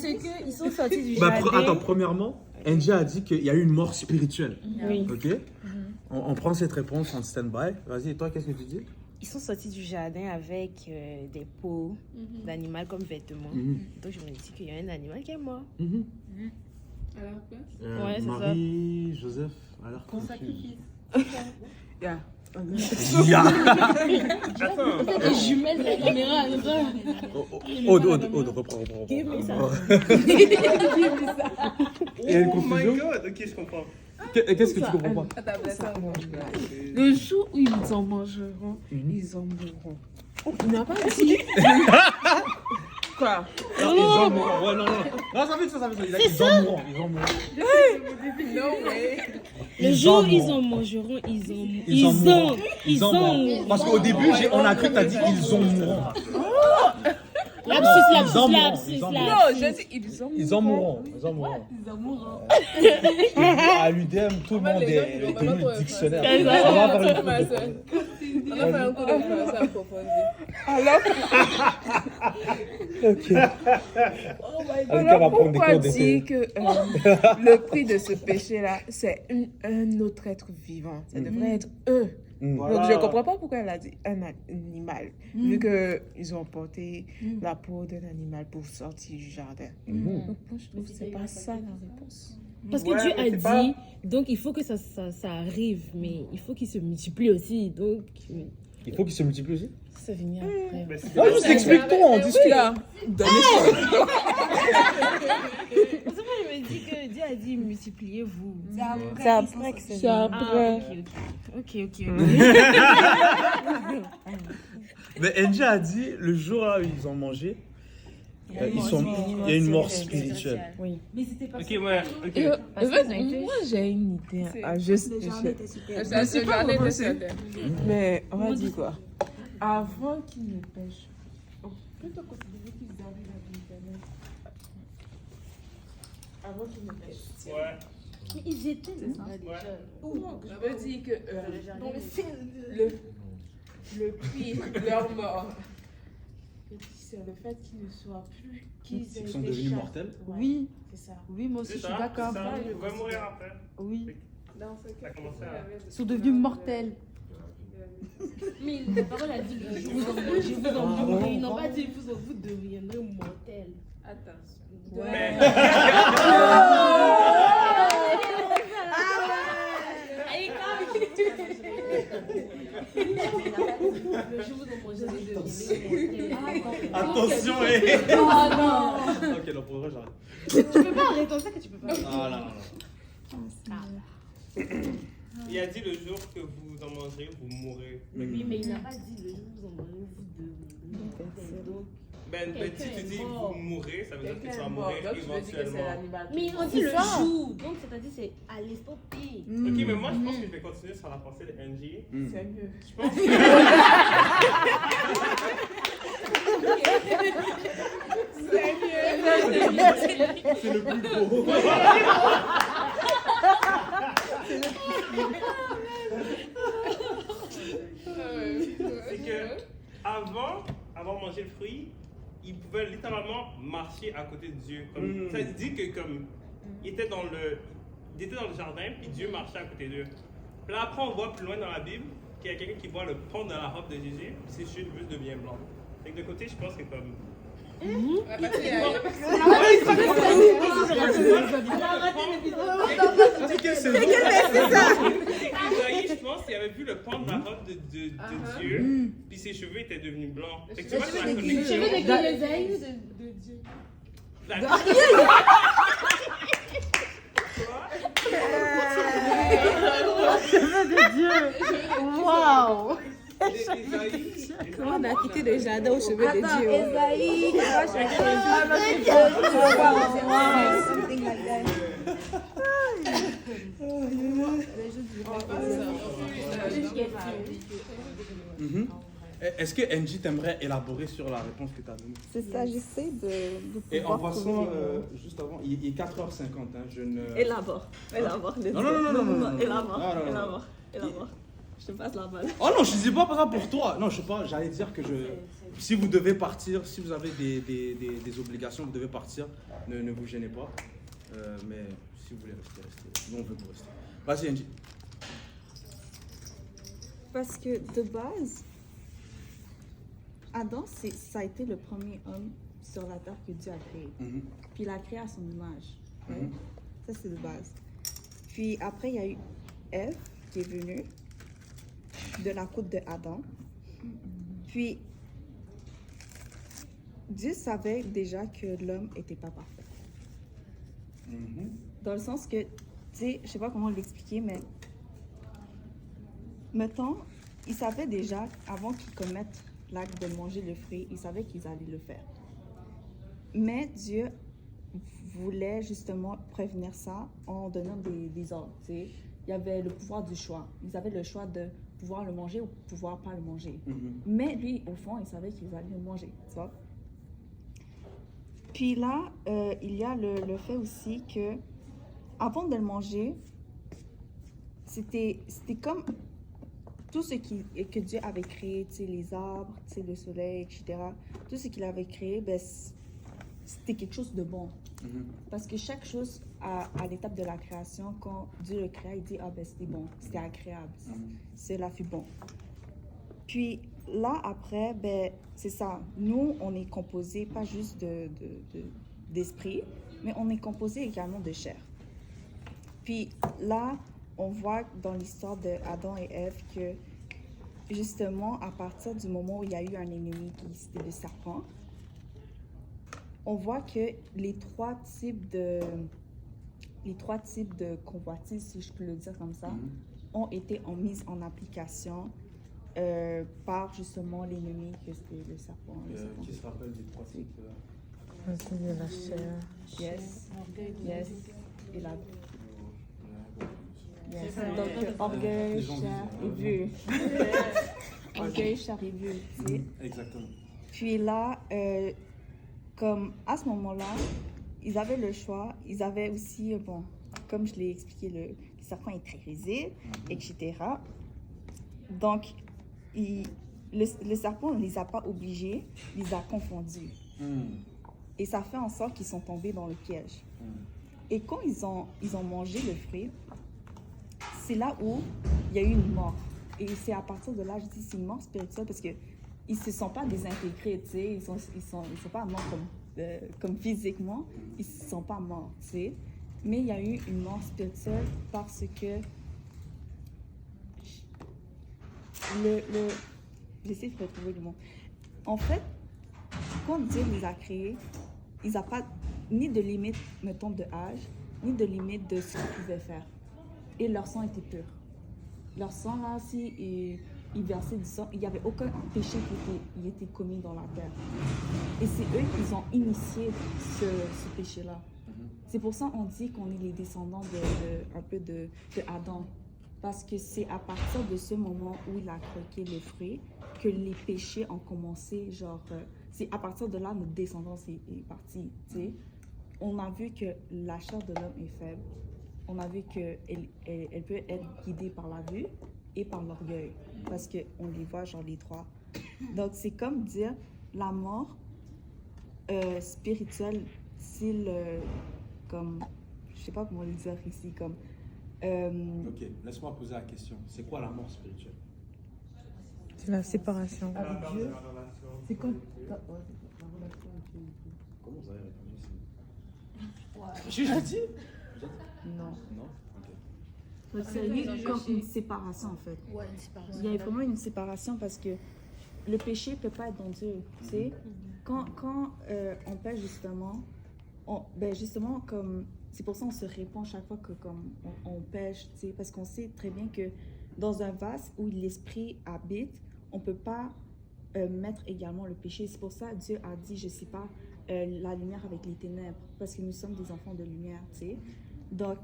C'est qu'ils sont sortis du Bah, jardin. attends, premièrement, Angie a dit qu'il y a eu une mort spirituelle. Oui. Ok. On prend cette réponse en stand-by. Vas-y, et toi, qu'est-ce que tu dis? Ils sont sortis du jardin avec des peaux d'animal comme vêtements. Donc je me dis qu'il y a un animal qui est mort. À la place. Ouais, c'est Marie, Joseph, a l'air confus. Sacrifice. Ya. Les jumelles de la caméra, Aude, reprends. Give me ça. Il y a une Oh my confusion. god, ok, je comprends. Qu'est-ce que tu comprends pas? Le jour où ils en mangeront, ils en mourront. Il n'a pas dit. Quoi? Non, ils en mourront. Ouais, non. Non, ça fait ça. Il a dit ils en mourront. No way. Le jour où ils en mangeront, ils en mourront. Parce qu'au début, on a cru que t'as dit ils en mourront. Lapsus. Non, je dis ils en mourront. Ils en mourront. À l'UDM, tout le monde est tenu dictionnaire. Ça va faire une On a fait un coup de français approfondi. Ok. Pourquoi dire que le prix de ce péché-là, c'est un autre être vivant? Ça devrait être eux. Donc je ne comprends pas pourquoi elle a dit un animal, vu qu'ils ont porté la peau d'un animal pour sortir du jardin. Donc moi je trouve que c'est pas ça la réponse. Parce que Dieu a dit, donc il faut que ça arrive, mais il faut qu'il se multiplie aussi. Donc, Il faut qu'ils se multiplient aussi. ça finit après. Mais c'est Non, je t'explique tout, on discute. C'est pourquoi je me dis que Dieu a dit multipliez-vous. C'est après que c'est après. Ok. Mais Angie a dit le jour là où ils ont mangé, il y a une mort spirituelle. Oui. Mais c'était pas Ok, ouais, ok. Moi j'ai une idée. Je sais pas, mais on va dire quoi? Avant qu'ils ne pêchent, plutôt considérer qu'ils arrivent à l'Internet. Avant qu'ils ne pêchent. Ouais. Mais ils étaient déjà. Je veux dire que le prix de leur mort, c'est le fait qu'ils ne soient plus, qu'ils Ils sont devenus mortels. Oui, C'est ça. oui, moi aussi C'est je suis ça, d'accord. ça, ils vont mourir après. Oui, Dans ce Ça a commencé à... ils sont devenus mortels. Mais la parole a dit que je vous en mourrai. Ils n'ont pas dit vous deviendrez mortels. Attention. Mais... Le jour où vous en mangerez, vous deviendrez mortels. Attention, Oh non. Ok, le programme, j'arrête. Tu peux pas arrêter comme ça que tu peux pas. Non. Il a dit le jour que vous en mangerez, vous mourrez. Oui, mais il n'a pas dit le jour où vous en mangerez, vous deviendrez mortels. Donc, Ben, si tu dis vous mourrez, ça veut dire que tu vas mourir Donc, tu veux dire que c'est éventuellement. l'animal. mais on dit le jour. Donc, c'est-à-dire c'est à l'instant T. Ok, mais moi je pense que je vais continuer sur la pensée de Angie. C'est mieux. Je pense que... C'est le plus beau. C'est que avant de manger le fruit, il pouvait littéralement marcher à côté de Dieu. Comme, ça dit que comme il était dans le jardin, puis Dieu marchait à côté d'eux. Puis là après on voit plus loin dans la Bible qu'il y a quelqu'un qui voit le pan dans la robe de Jésus, puis ses cheveux devient blanc. Donc de côté, je pense que comme Isaïe, je pense qu'il avait vu le pan de la robe de Dieu, puis ses cheveux étaient devenus blancs. Fait que tu vois, c'est la connexion. de Dieu. Waouh! On a quitté le jardin aux cheveux de Dieu. Esaïe, something like that. Est-ce que Angie t'aimerait élaborer sur la réponse que tu as donnée? C'est ça, j'essaie de Et en pouvoir passant, trouver, juste avant, il est 4h50, hein, je ne... Élabore. Non. Élabore. Non. Je te passe la balle. Oh non, je dis pas par exemple pour toi. Non, je sais pas, j'allais dire que si vous devez partir, si vous avez des obligations, vous devez partir, ne vous gênez pas. Mais si vous voulez rester, restez. Nous, on veut que vous restez. Vas-y, Angie. Parce que de base, Adam, ça a été le premier homme sur la terre que Dieu a créé. Puis il a créé à son image. Right? Ça, c'est de base. Puis après, il y a eu Ève qui est venue de la côte de Adam. Puis Dieu savait déjà que l'homme n'était pas parfait. Dans le sens que, tu sais, je sais pas comment l'expliquer, mais mettons, il savait déjà, avant qu'ils commettent l'acte de manger le fruit, il savait qu'ils allaient le faire. Mais Dieu voulait justement prévenir ça en donnant des ordres, tu sais. Il y avait le pouvoir du choix. Ils avaient le choix de pouvoir le manger ou pouvoir pas le manger. Mais lui, au fond, il savait qu'ils allaient le manger, tu vois. Puis là, il y a le fait aussi que, avant de le manger, c'était comme tout ce que Dieu avait créé, tu sais, les arbres, tu sais, le soleil, etc. Tout ce qu'il avait créé, ben, c'était quelque chose de bon. Parce que chaque chose, à l'étape de la création, quand Dieu le créa, il dit, ah ben c'était bon, c'était agréable, cela fut bon. Puis là, après, ben, c'est ça. Nous, on est composé pas juste d'esprit, mais on est composé également de chair. Puis là, on voit dans l'histoire de Adam et Ève que, justement, à partir du moment où il y a eu un ennemi, qui c'était le serpent, on voit que les trois types de convoitises, si je peux le dire comme ça, ont été mis en application par justement l'ennemi que c'était le serpent. Qui se rappelle des trois types de la chair. Yes. Et la... Yes. Donc, orgueil, chair et vue. Orgueil, chair et vue, tu sais. Exactement. Puis là, comme à ce moment-là, ils avaient le choix. Ils avaient aussi, bon, comme je l'ai expliqué, le serpent est très risible, etc. Donc, le serpent ne les a pas obligés, il les a confondus. Et ça fait en sorte qu'ils sont tombés dans le piège. Et quand ils ont mangé le fruit, c'est là où il y a eu une mort. Et c'est à partir de là, je dis, c'est une mort spirituelle parce qu'ils ne se sont pas désintégrés, tu sais. Ils sont pas morts comme physiquement, ils ne se sont pas morts, tu sais. Mais il y a eu une mort spirituelle parce que j'essaie de retrouver le mot. En fait, quand Dieu les a créés, ils n'ont pas ni de limite, mettons, de âge, ni de limite de ce qu'ils pouvaient faire. Et leur sang était pur. Leur sang, là, si ils versaient du sang, il n'y avait aucun péché qui était commis dans la terre. Et c'est eux qui ont initié ce péché-là. C'est pour ça qu'on dit qu'on est les descendants un peu de Adam. Parce que c'est à partir de ce moment où il a croqué le fruit que les péchés ont commencé, genre... c'est à partir de là, notre descendance est partie, tu sais. On a vu que la chair de l'homme est faible. On a vu qu'elle peut être guidée par la vue et par l'orgueil. Parce qu'on les voit, genre les trois. Donc, c'est comme dire la mort spirituelle, c'est comme... Je sais pas comment le dire ici, comme... Ok, laisse-moi poser la question. C'est quoi la mort spirituelle? C'est la séparation. Avec Dieu. C'est quoi? Comment vous avez répondu? Je dis? Non. Non? Ok. Donc, c'est lui comme une séparation, en fait. Ouais, une séparation. Il y a vraiment une séparation parce que le péché ne peut pas être dans Dieu, tu sais. Quand on pêche, justement, justement, comme... C'est pour ça qu'on se répand chaque fois que comme on pêche, tu sais, parce qu'on sait très bien que dans un vase où l'esprit habite, on ne peut pas mettre également le péché. C'est pour ça que Dieu a dit, je ne sais pas, la lumière avec les ténèbres, parce que nous sommes des enfants de lumière, tu sais. Donc,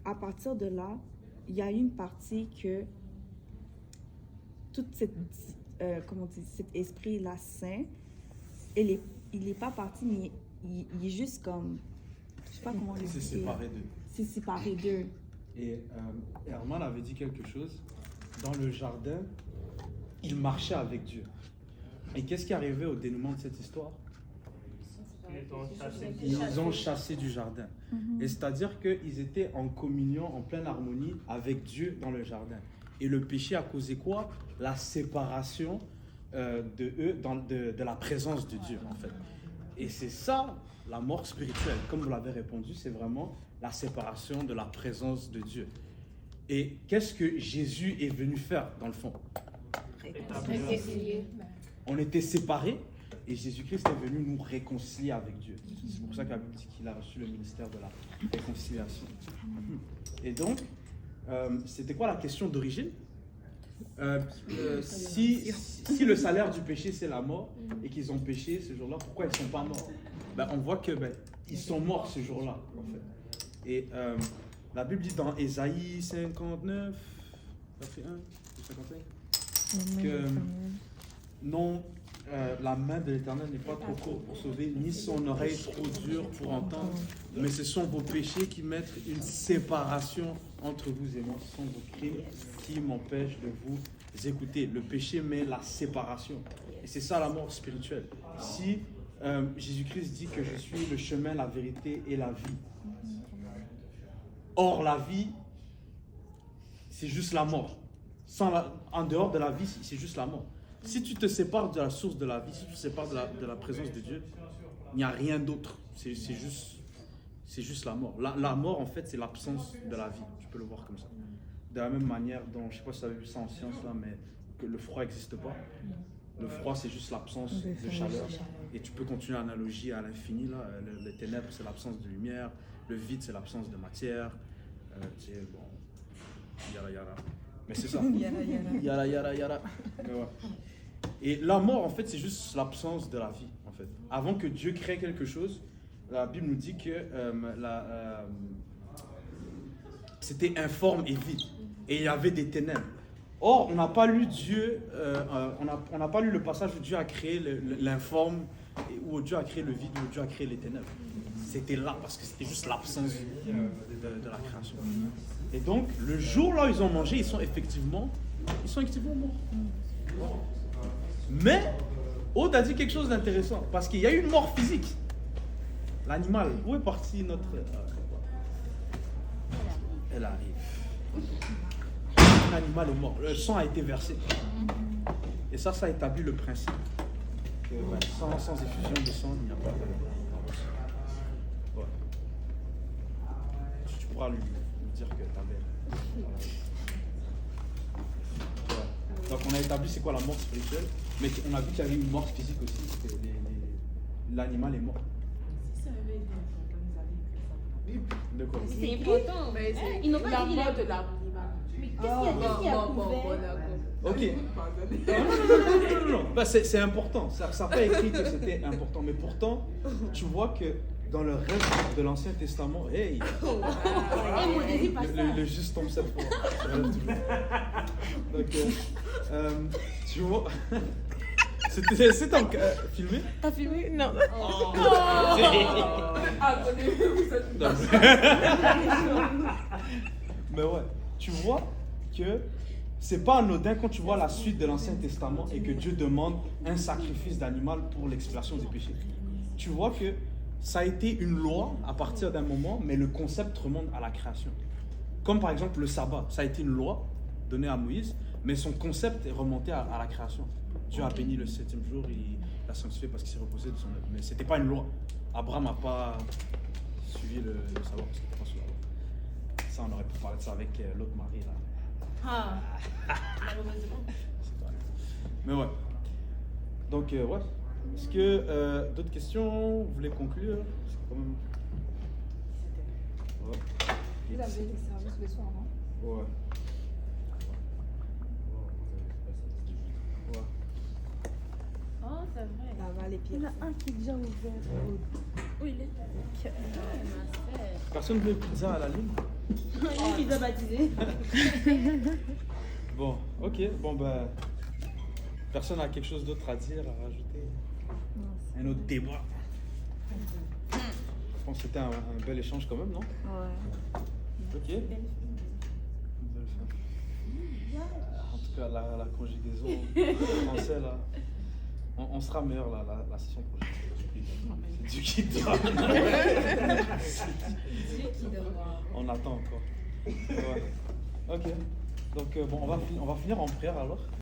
à partir de là, il y a une partie que toute cette, cet esprit-là saint, il n'est pas parti, mais il est juste comme... Je sais pas comment l'expliquer. C'est séparé d'eux. C'est séparé d'eux. Et Herman avait dit quelque chose. dans le jardin, il marchait avec Dieu. Et qu'est-ce qui est arrivé au dénouement de cette histoire? Ils ont chassé du jardin. Et c'est-à-dire qu'ils étaient en communion, en pleine harmonie avec Dieu dans le jardin. Et le péché a causé quoi? La séparation de eux, de la présence de Dieu, en fait. Et c'est ça, la mort spirituelle. Comme vous l'avez répondu, c'est vraiment la séparation de la présence de Dieu. Et qu'est-ce que Jésus est venu faire, dans le fond? On était séparés. Et Jésus-Christ est venu nous réconcilier avec Dieu. C'est pour ça que la Bible dit qu'il a reçu le ministère de la réconciliation. Et donc, c'était quoi la question d'origine? Si le salaire du péché, c'est la mort, et qu'ils ont péché ce jour-là, pourquoi ils ne sont pas morts? On voit que ils sont morts ce jour-là, en fait. Et la Bible dit dans Ésaïe 59, verset 1, 55, que non... la main de l'Éternel n'est pas trop courte pour sauver, ni son oreille trop dure pour entendre, mais ce sont vos péchés qui mettent une séparation entre vous et moi. Ce sont vos crimes qui m'empêchent de vous écouter. Le péché met la séparation. Et c'est ça la mort spirituelle. Si Jésus-Christ dit que je suis le chemin, la vérité et la vie. Or, la vie, c'est juste la mort. En dehors de la vie, c'est juste la mort. Si tu te sépares de la source de la vie, si tu te sépares de la présence de Dieu, il n'y a rien d'autre. C'est juste la mort. La mort, en fait, c'est l'absence de la vie. Tu peux le voir comme ça. De la même manière dont, je ne sais pas si tu avais vu ça en science, là, mais que le froid n'existe pas. Le froid, c'est juste l'absence de chaleur. Et tu peux continuer l'analogie à l'infini. Les ténèbres, c'est l'absence de lumière. Le vide, c'est l'absence de matière. Yara yara. Mais c'est ça. Yara yara yara. Ouais. Et la mort, en fait, c'est juste l'absence de la vie, en fait. Avant que Dieu crée quelque chose, la Bible nous dit que c'était informe et vide. Et il y avait des ténèbres. Or, on n'a pas lu Dieu, on n'a pas lu le passage où Dieu a créé l'informe, où Dieu a créé le vide, où Dieu a créé les ténèbres. C'était là, parce que c'était juste l'absence de la création. Et donc, le jour là où ils ont mangé, ils sont effectivement morts. Mais, Aude a dit quelque chose d'intéressant, parce qu'il y a eu une mort physique. L'animal, où est parti notre... Elle arrive. L'animal est mort, le sang a été versé. Et ça établit le principe que sans effusion de sang, il n'y a pas de... Ouais. Tu pourras lui dire que tu avais... Ouais. Donc on a établi c'est quoi la mort spirituelle, mais on a vu qu'il y avait une mort physique aussi, que l'animal est mort. Si ça avait été important, ils avaient écrit ça. De quoi? C'est important. Mais c'est Ils n'ont pas la dit mort de l'animal. Mais qu'est-ce qu'il y a couvert? Ok. Non. C'est important. Ça n'a pas écrit que c'était important. Mais pourtant, tu vois que dans le reste de l'Ancien Testament, hey, le juste tombe cette fois. Donc, tu vois, c'est donc filmé? T'as filmé? Non. Mais ouais, tu vois que c'est pas anodin quand tu vois la suite de l'Ancien Testament et que Dieu demande un sacrifice d'animal pour l'expiation des péchés. Tu vois que ça a été une loi à partir d'un moment, mais le concept remonte à la création. Comme par exemple le sabbat, ça a été une loi donnée à Moïse, mais son concept est remonté à la création. Dieu a béni le 7e jour, il l'a sanctifié parce qu'il s'est reposé de son œuvre. Mais c'était pas une loi. Abraham n'a pas suivi le sabbat parce qu'il n'était pas sous la loi. Ça, on aurait pu parler de ça avec l'autre mari là. Mais ouais. Donc, ouais. Est-ce que d'autres questions? Vous voulez conclure? C'est quand même... Ouais. Vous avez des services le soir, non? Ouais. Ouais. Oh, c'est vrai. Là-bas, les pieds. Il y en a un qui est déjà ouvert. Où il est? Personne veut pizza à la ligne? Une pizza baptisée. Bon, ok. Bon, ben... Personne n'a quelque chose d'autre à dire, à rajouter? Un autre débat? Je pense que c'était un bel échange quand même, non? Ouais. Ok. Une belle fin. que la conjugaison français là, on sera meilleur la session prochaine. C'est Dieu qui doit. On attend encore. Ouais. Ok. Donc bon, on va finir en prière alors.